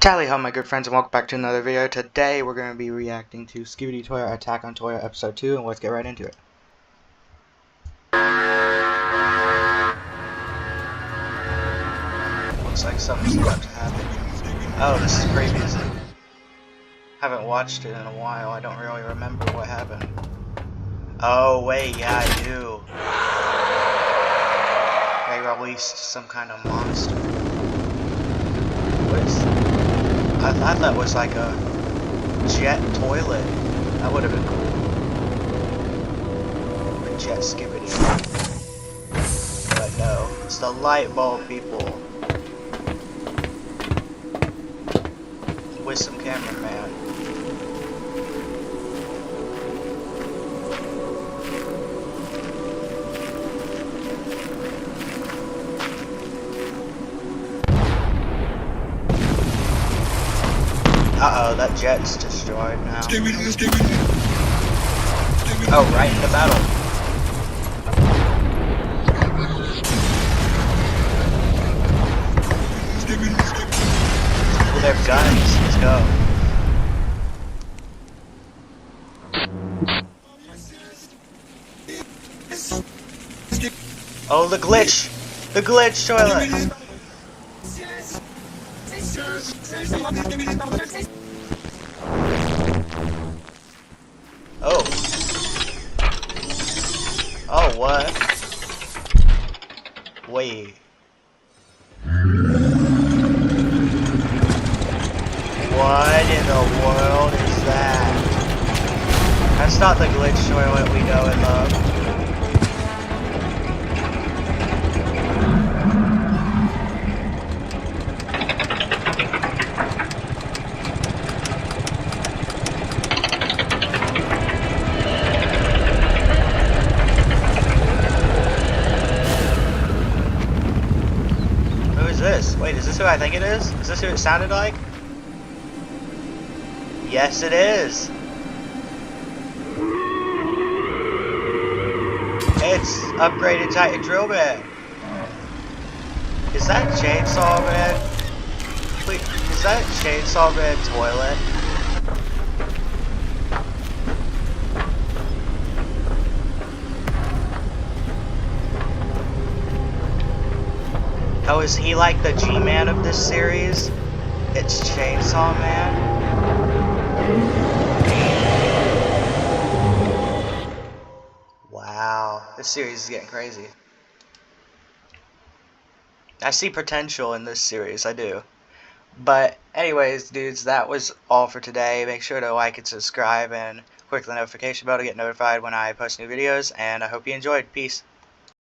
Tally ho, my good friends, and welcome back to another video. Today we're going to be reacting to Skibidi Toilet Attack on Toilet Episode 2, and let's get right into it. Looks like something's about to happen. Oh, this is previously. Haven't watched it in a while, I don't really remember what happened. Oh wait, yeah I do. They released some kind of monster. What is... I thought that was like a jet toilet. That would have been cool. A jet skibidi. But no, it's the light bulb people. With some cameraman. Uh-oh, that jet's destroyed now. Oh, right in the battle. Oh, they have guns. Let's go. Oh, the glitch! The glitch toilet! Oh. Oh, what? Wait. What in the world is that? That's not the glitch toilet we know and love. Wait, is this who I think it is? Is this who it sounded like? Yes, it is! It's upgraded Titan drill bit. Is that chainsaw bed? Wait, is that chainsaw bed toilet? Oh, is he like the G-Man of this series? It's Chainsaw Man? Wow, this series is getting crazy. I see potential in this series, I do. But anyways, dudes, that was all for today. Make sure to like and subscribe and click the notification bell to get notified when I post new videos, and I hope you enjoyed. Peace.